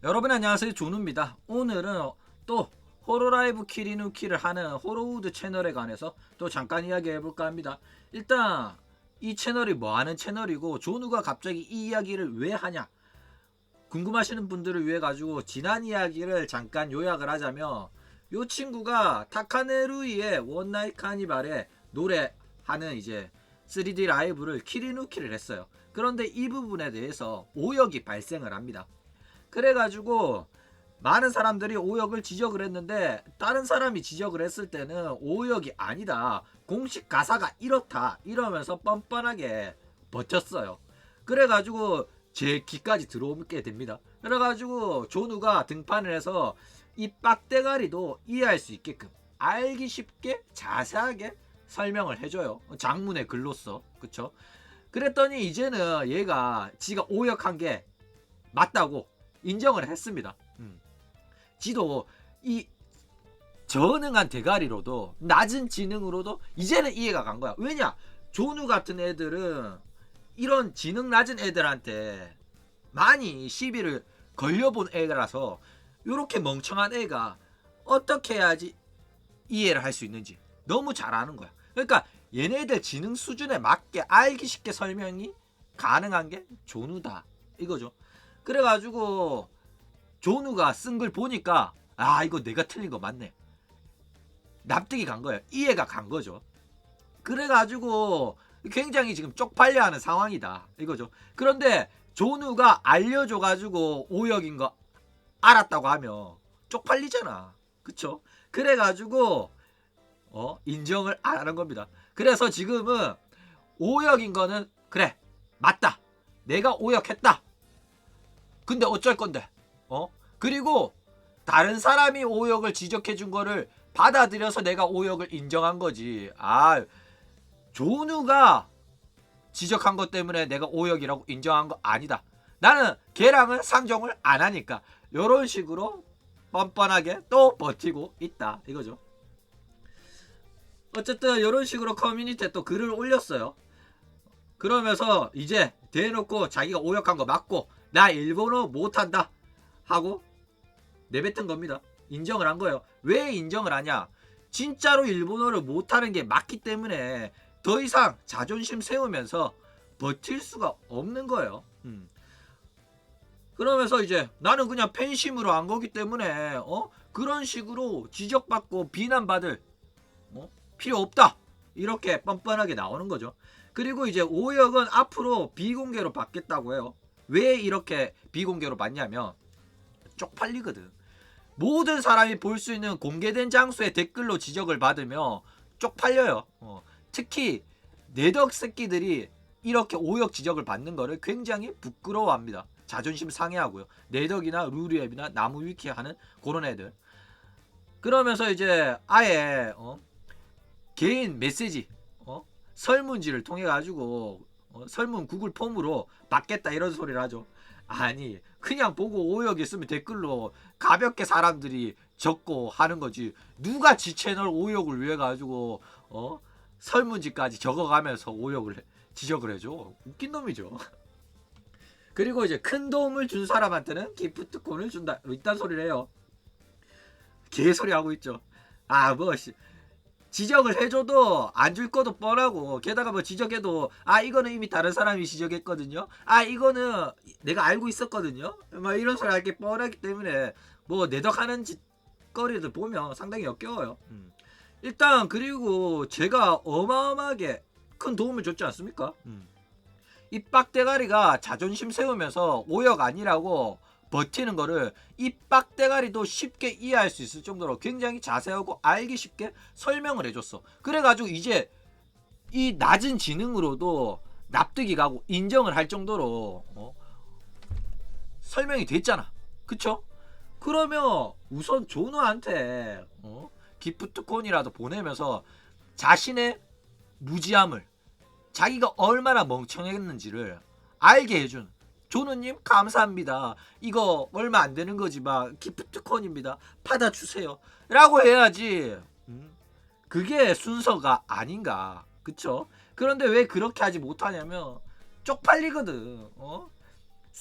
여러분 안녕하세요, 조누입니다. 오늘은 또 호로라이브 키리누키를 하는 호로우드 채널에 관해서 또 잠깐 이야기해볼까 합니다. 일단 이 채널이 뭐하는 채널이고 조누가 갑자기 이 이야기를 왜 하냐 궁금하시는 분들을 위해 가지고 지난 이야기를 잠깐 요약을 하자면, 요 친구가 타카네루이의 원나잇 카니발에 노래하는 이제 3D 라이브를 키리누키를 했어요. 그런데 이 부분에 대해서 오역이 발생을 합니다. 그래가지고 많은 사람들이 오역을 지적을 했는데, 다른 사람이 지적을 했을 때는 오역이 아니다, 공식 가사가 이렇다 이러면서 뻔뻔하게 버텼어요. 그래가지고 제 귀까지 들어오게 됩니다. 그래가지고 조누가 등판을 해서 이 빡대가리도 이해할 수 있게끔 알기 쉽게 자세하게 설명을 해줘요. 장문의 글로써. 그쵸? 그랬더니 이제는 얘가 지가 오역한 게 맞다고 인정을 했습니다. 지도 이 저능한 대가리로도 낮은 지능으로도 이제는 이해가 간 거야. 왜냐? 조누 같은 애들은 이런 지능 낮은 애들한테 많이 시비를 걸려본 애라서 요렇게 멍청한 애가 어떻게 해야지 이해를 할 수 있는지 너무 잘 아는 거야. 그러니까 얘네들 지능 수준에 맞게 알기 쉽게 설명이 가능한 게 조누다 이거죠. 그래가지고 조누가 쓴 글 보니까 아, 이거 내가 틀린 거 맞네, 납득이 간 거예요. 이해가 간 거죠. 그래가지고 굉장히 지금 쪽팔려하는 상황이다 이거죠. 그런데 조누가 알려줘가지고 오역인 거 알았다고 하면 쪽팔리잖아. 그쵸? 그래가지고 인정을 안 하는 겁니다. 그래서 지금은 오역인 거는 그래, 맞다, 내가 오역했다, 근데 어쩔 건데 그리고 다른 사람이 오역을 지적해 준 거를 받아들여서 내가 오역을 인정한 거지. 아, 조누가 지적한 것 때문에 내가 오역이라고 인정한 거 아니다. 나는 걔랑은 상종을 안 하니까. 요런 식으로 뻔뻔하게 또 버티고 있다 이거죠. 어쨌든 요런 식으로 커뮤니티에 또 글을 올렸어요. 그러면서 이제 대놓고 자기가 오역한 거 맞고 나 일본어 못한다 하고 내뱉은 겁니다. 인정을 한 거예요. 왜 인정을 하냐? 진짜로 일본어를 못하는 게 맞기 때문에 더 이상 자존심 세우면서 버틸 수가 없는 거예요. 그러면서 이제 나는 그냥 팬심으로 한 거기 때문에 그런 식으로 지적받고 비난받을 필요 없다, 이렇게 뻔뻔하게 나오는 거죠. 그리고 이제 오역은 앞으로 비공개로 받겠다고 해요. 왜 이렇게 비공개로 받냐면 쪽팔리거든. 모든 사람이 볼 수 있는 공개된 장소에 댓글로 지적을 받으며 쪽팔려요. 특히 내덕 새끼들이 이렇게 오역 지적을 받는 거를 굉장히 부끄러워합니다. 자존심 상해하고요. 내덕이나 루리앱이나 나무위키 하는 그런 애들. 그러면서 이제 아예 개인 메시지 설문지를 통해 가지고 설문 구글 폼으로 받겠다 이런 소리를 하죠. 아니, 그냥 보고 오역 있으면 댓글로 가볍게 사람들이 적고 하는 거지, 누가 지 채널 오역을 위해 가지고 설문지까지 적어가면서 오역을 지적을 해줘. 웃긴 놈이죠. 그리고 이제 큰 도움을 준 사람한테는 기프트콘을 준다, 이딴 소리를 해요. 개소리 하고 있죠. 아, 뭐 지적을 해줘도 안 줄 거도 뻔하고, 게다가 뭐 지적해도 아, 이거는 이미 다른 사람이 지적했거든요, 아, 이거는 내가 알고 있었거든요, 막 이런 소리 할 게 뻔하기 때문에 뭐 내덕하는 짓거리를 보면 상당히 역겨워요. 일단 그리고 제가 어마어마하게 큰 도움을 줬지 않습니까? 이 빡대가리가 자존심 세우면서 오역 아니라고 버티는 거를 이 빡대가리도 쉽게 이해할 수 있을 정도로 굉장히 자세하고 알기 쉽게 설명을 해줬어. 그래가지고 이제 이 낮은 지능으로도 납득이 가고 인정을 할 정도로 설명이 됐잖아. 그쵸? 그러면 우선 조누한테 기프트콘이라도 보내면서 자신의 무지함을, 자기가 얼마나 멍청했는지를 알게 해준, 조누님 감사합니다, 이거 얼마 안 되는 거지만 기프트콘입니다, 받아주세요 라고 해야지. 그게 순서가 아닌가. 그쵸? 그런데 왜 그렇게 하지 못하냐면 쪽팔리거든.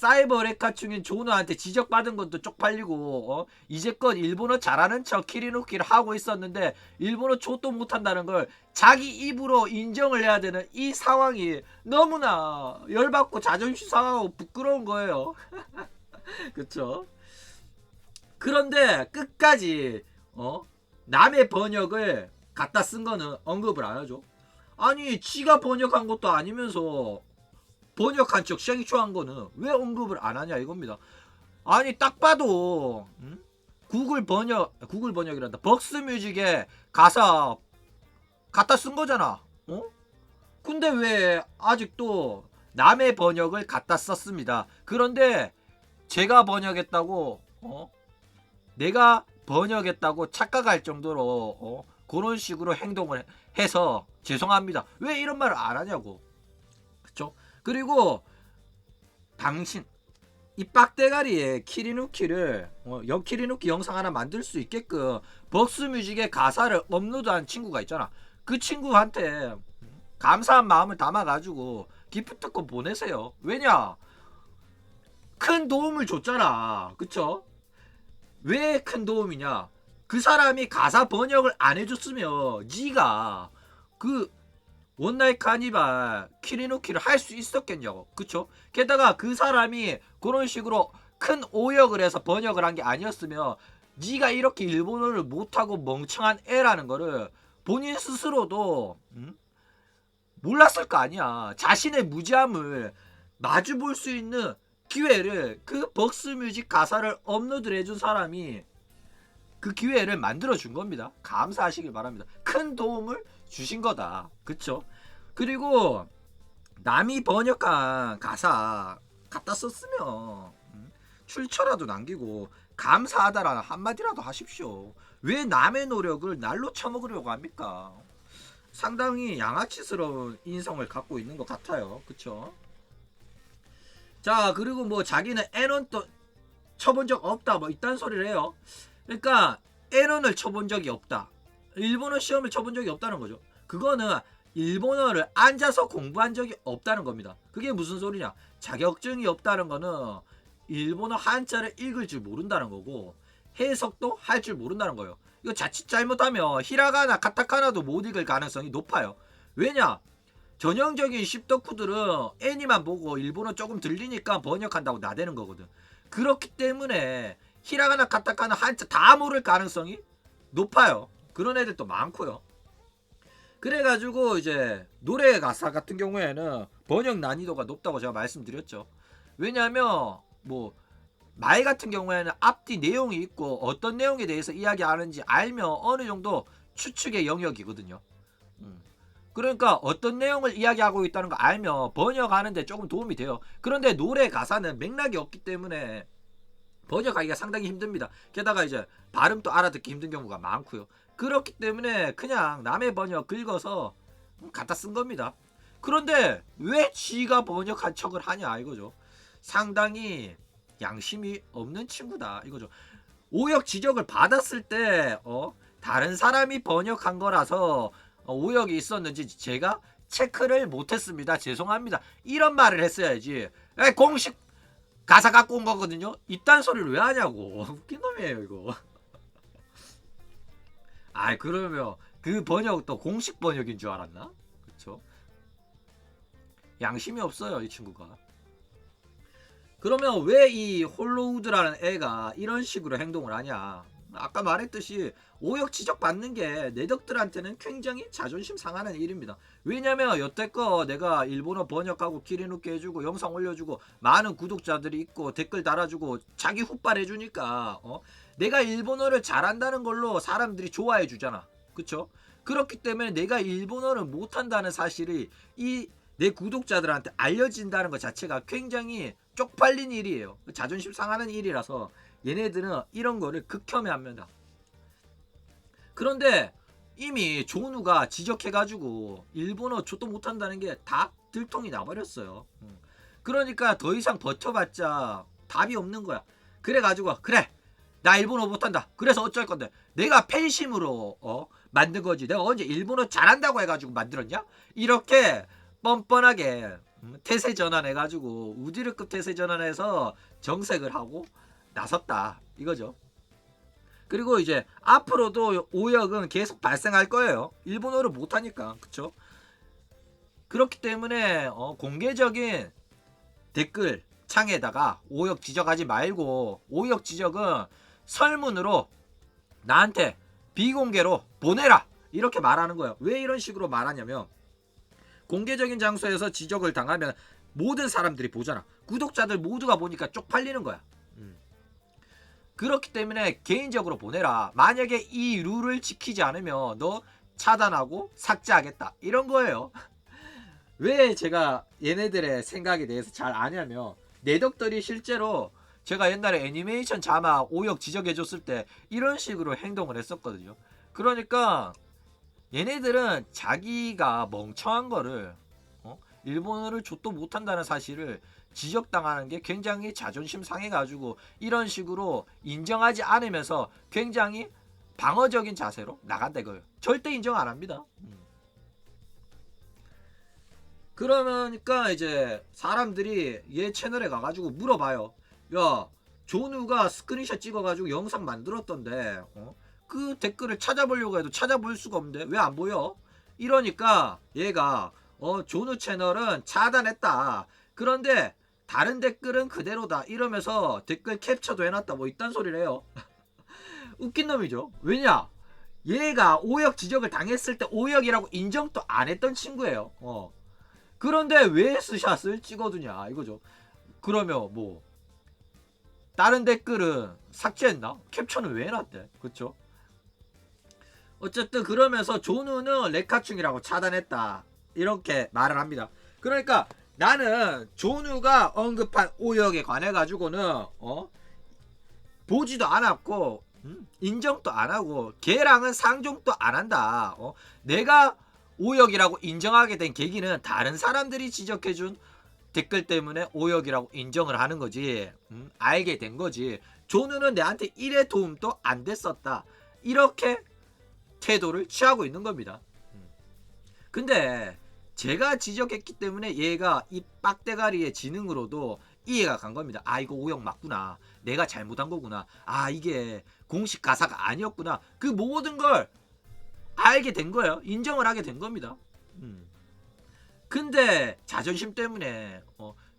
사이버 레카충인 조노한테 지적받은 것도 쪽팔리고 이제껏 일본어 잘하는 척 키리누키를 하고 있었는데 일본어 족도 못한다는 걸 자기 입으로 인정을 해야 되는 이 상황이 너무나 열받고 자존심 상하고 부끄러운 거예요. 그쵸? 그런데 끝까지 남의 번역을 갖다 쓴 거는 언급을 안 하죠. 아니 지가 번역한 것도 아니면서 번역한 척 시행초한 거는 왜 언급을 안 하냐 이겁니다. 아니 딱 봐도 구글 번역이란다. 벅스뮤직에 가사 갖다 쓴 거잖아. 근데 왜 아직도 남의 번역을 갖다 썼습니다. 그런데 제가 번역했다고 내가 번역했다고 착각할 정도로 그런 식으로 행동을 해서 죄송합니다. 왜 이런 말을 안 하냐고. 그쵸? 그리고 당신 이 빡대가리에 키리누키를 키리누키 영상 하나 만들 수 있게끔 벅스뮤직에 가사를 업로드한 친구가 있잖아. 그 친구한테 감사한 마음을 담아가지고 기프트콘 보내세요. 왜냐? 큰 도움을 줬잖아. 그쵸? 왜 큰 도움이냐? 그 사람이 가사 번역을 안 해줬으면 니가 그 원나잇 카니발 키리누키를 할 수 있었겠냐고. 그쵸? 게다가 그 사람이 그런 식으로 큰 오역을 해서 번역을 한 게 아니었으면 니가 이렇게 일본어를 못하고 멍청한 애라는 거를 본인 스스로도 몰랐을 거 아니야. 자신의 무지함을 마주볼 수 있는 기회를 그 벅스뮤직 가사를 업로드를 해준 사람이 그 기회를 만들어 준 겁니다. 감사하시길 바랍니다. 큰 도움을 주신 거다. 그쵸? 그리고 남이 번역한 가사 갖다 썼으면 출처라도 남기고 감사하다라는 한마디라도 하십시오. 왜 남의 노력을 날로 쳐먹으려고 합니까? 상당히 양아치스러운 인성을 갖고 있는 것 같아요. 그쵸? 자, 그리고 뭐 자기는 N원도 쳐본 적 없다 뭐 이딴 소리를 해요. 그러니까 N원을 쳐본 적이 없다. 일본어 시험을 쳐본 적이 없다는 거죠. 그거는 일본어를 앉아서 공부한 적이 없다는 겁니다. 그게 무슨 소리냐? 자격증이 없다는 거는 일본어 한자를 읽을 줄 모른다는 거고 해석도 할 줄 모른다는 거예요. 이거 자칫 잘못하면 히라가나 카타카나도 못 읽을 가능성이 높아요. 왜냐? 전형적인 십덕후들은 애니만 보고 일본어 조금 들리니까 번역한다고 나대는 거거든. 그렇기 때문에 히라가나 카타카나 한자 다 모를 가능성이 높아요. 그런 애들도 많고요. 그래가지고 이제 노래 가사 같은 경우에는 번역 난이도가 높다고 제가 말씀드렸죠. 왜냐하면 뭐 말 같은 경우에는 앞뒤 내용이 있고 어떤 내용에 대해서 이야기하는지 알면 어느 정도 추측의 영역이거든요. 그러니까 어떤 내용을 이야기하고 있다는 거 알면 번역하는데 조금 도움이 돼요. 그런데 노래 가사는 맥락이 없기 때문에 번역하기가 상당히 힘듭니다. 게다가 이제 발음도 알아듣기 힘든 경우가 많고요. 그렇기 때문에 그냥 남의 번역 긁어서 갖다 쓴 겁니다. 그런데 왜 지가 번역한 척을 하냐 이거죠. 상당히 양심이 없는 친구다 이거죠. 오역 지적을 받았을 때 다른 사람이 번역한 거라서 오역이 있었는지 제가 체크를 못했습니다. 죄송합니다. 이런 말을 했어야지. 공식 가사 갖고 온 거거든요. 이딴 소리를 왜 하냐고. 웃긴 놈이에요 이거. 아 그러면 그 번역도 공식 번역인 줄 알았나? 그쵸? 양심이 없어요 이 친구가. 그러면 왜 이 홀로우드라는 애가 이런 식으로 행동을 하냐? 아까 말했듯이 오역 지적 받는 게 내덕들한테는 굉장히 자존심 상하는 일입니다. 왜냐면 여태껏 내가 일본어 번역하고 키리누키 해주고 영상 올려주고 많은 구독자들이 있고 댓글 달아주고 자기 훗발 해주니까 내가 일본어를 잘한다는 걸로 사람들이 좋아해 주잖아. 그쵸? 그렇기 때문에 내가 일본어를 못한다는 사실이 이 내 구독자들한테 알려진다는 것 자체가 굉장히 쪽팔린 일이에요. 자존심 상하는 일이라서 얘네들은 이런 거를 극혐해합니다. 그런데 이미 조누가 지적해가지고 일본어 족도 못한다는 게 다 들통이 나버렸어요. 그러니까 더 이상 버텨봤자 답이 없는 거야. 그래가지고 그래 나 일본어 못한다. 그래서 어쩔 건데 내가 팬심으로 만든 거지. 내가 언제 일본어 잘한다고 해가지고 만들었냐? 이렇게 뻔뻔하게 태세 전환해가지고 우디르급 태세 전환해서 정색을 하고 나섰다 이거죠. 그리고 이제 앞으로도 오역은 계속 발생할 거예요. 일본어를 못하니까. 그쵸? 그렇기 때문에 공개적인 댓글 창에다가 오역 지적하지 말고, 오역 지적은 설문으로 나한테 비공개로 보내라 이렇게 말하는 거예요. 왜 이런 식으로 말하냐면, 공개적인 장소에서 지적을 당하면 모든 사람들이 보잖아. 구독자들 모두가 보니까 쪽팔리는 거야. 그렇기 때문에 개인적으로 보내라. 만약에 이 룰을 지키지 않으면 너 차단하고 삭제하겠다 이런 거예요. 왜 제가 얘네들의 생각에 대해서 잘 아냐면, 내 덕들이 실제로 제가 옛날에 애니메이션 자막 오역 지적해줬을 때 이런 식으로 행동을 했었거든요. 그러니까 얘네들은 자기가 멍청한 거를 일본어를 족도 못한다는 사실을 지적당하는 게 굉장히 자존심 상해가지고 이런 식으로 인정하지 않으면서 굉장히 방어적인 자세로 나간다 이거예요. 절대 인정 안 합니다. 그러니까 이제 사람들이 얘 채널에 가가지고 물어봐요. 야, 존우가 스크린샷 찍어가지고 영상 만들었던데 그 댓글을 찾아보려고 해도 찾아볼 수가 없는데 왜 안 보여? 이러니까 얘가 존우 채널은 차단했다. 그런데 다른 댓글은 그대로다. 이러면서 댓글 캡처도 해놨다. 뭐 이딴 소리를 해요. 웃긴 놈이죠. 왜냐? 얘가 오역 지적을 당했을 때 오역이라고 인정도 안 했던 친구예요. 그런데 왜 스샷을 찍어두냐 이거죠. 그러면 뭐 다른 댓글은 삭제했나? 캡처는 왜 해놨대? 그쵸? 어쨌든 그러면서 존우는 레카충이라고 차단했다 이렇게 말을 합니다. 그러니까 나는 존우가 언급한 오역에 관해 가지고는 보지도 않았고 인정도 안 하고 걔랑은 상종도 안 한다. 내가 오역이라고 인정하게 된 계기는 다른 사람들이 지적해준 댓글 때문에 오역이라고 인정을 하는 거지. 알게 된 거지. 존우는 내한테 1의 도움도 안 됐었다. 이렇게 태도를 취하고 있는 겁니다. 근데 제가 지적했기 때문에 얘가 이 빡대가리의 지능으로도 이해가 간 겁니다. 아, 이거 오역 맞구나. 내가 잘못한 거구나. 아, 이게 공식 가사가 아니었구나. 그 모든 걸 알게 된 거예요. 인정을 하게 된 겁니다. 근데 자존심 때문에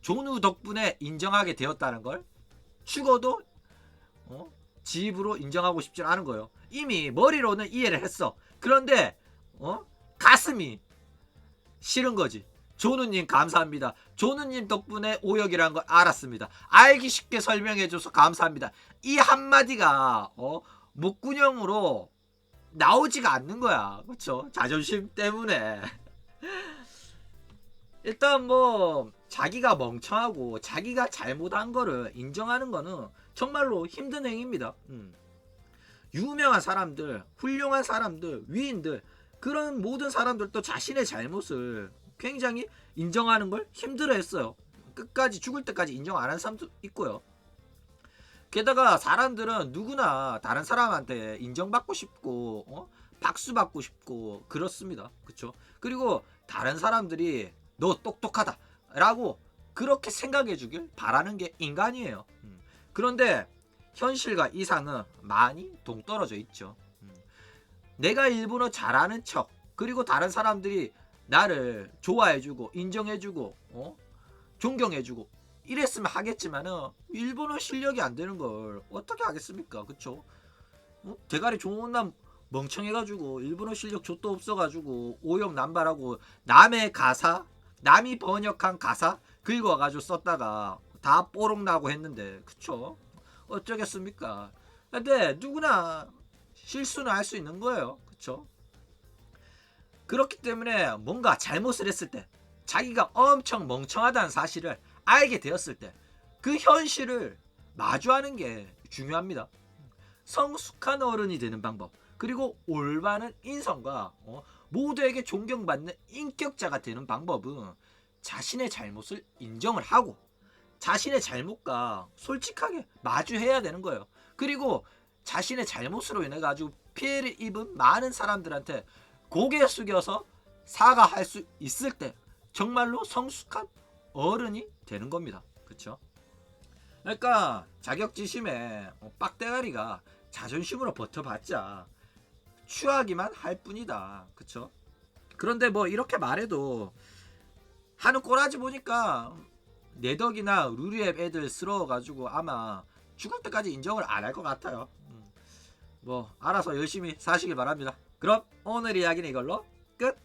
존우 덕분에 인정하게 되었다는 걸 죽어도 지 입으로 인정하고 싶지 않은 거예요. 이미 머리로는 이해를 했어. 그런데 가슴이 싫은 거지. 존우님 감사합니다. 존우님 덕분에 오역이라는 걸 알았습니다. 알기 쉽게 설명해줘서 감사합니다. 이 한마디가 목구녕으로 나오지가 않는 거야. 그렇죠? 자존심 때문에. 일단 뭐 자기가 멍청하고 자기가 잘못한 거를 인정하는 거는 정말로 힘든 행위입니다. 유명한 사람들, 훌륭한 사람들, 위인들, 그런 모든 사람들도 자신의 잘못을 굉장히 인정하는 걸 힘들어했어요. 끝까지 죽을 때까지 인정 안 하는 사람도 있고요. 게다가 사람들은 누구나 다른 사람한테 인정받고 싶고 박수 받고 싶고 그렇습니다. 그쵸? 그리고 다른 사람들이 너 똑똑하다 라고 그렇게 생각해 주길 바라는 게 인간이에요. 그런데 현실과 이상은 많이 동떨어져 있죠. 내가 일본어 잘하는 척, 그리고 다른 사람들이 나를 좋아해주고 인정해주고 존경해주고 이랬으면 하겠지만은 일본어 실력이 안 되는 걸 어떻게 하겠습니까? 그쵸? 대가리 존나 멍청해가지고 일본어 실력 좆도 없어가지고 오역 남발하고 남의 가사, 남이 번역한 가사 긁어가지고 썼다가 다 뽀록나고 했는데, 그쵸? 어쩌겠습니까? 근데 누구나 실수는 할 수 있는 거예요. 그쵸? 그렇기 때문에 뭔가 잘못을 했을 때, 자기가 엄청 멍청하다는 사실을 알게 되었을 때 그 현실을 마주하는 게 중요합니다. 성숙한 어른이 되는 방법, 그리고 올바른 인성과 모두에게 존경받는 인격자가 되는 방법은 자신의 잘못을 인정을 하고 자신의 잘못과 솔직하게 마주해야 되는 거예요. 그리고 자신의 잘못으로 인해 가지고 피해를 입은 많은 사람들한테 고개 숙여서 사과할 수 있을 때 정말로 성숙한 어른이 되는 겁니다. 그쵸? 그러니까 자격지심에 빡대가리가 자존심으로 버텨봤자 취하기만 할 뿐이다. 그쵸? 그런데 뭐 이렇게 말해도 하는 꼬라지 보니까 내 덕이나 루리앱 애들 스러워가지고 아마 죽을 때까지 인정을 안 할 것 같아요. 뭐 알아서 열심히 사시길 바랍니다. 그럼 오늘 이야기는 이걸로 끝!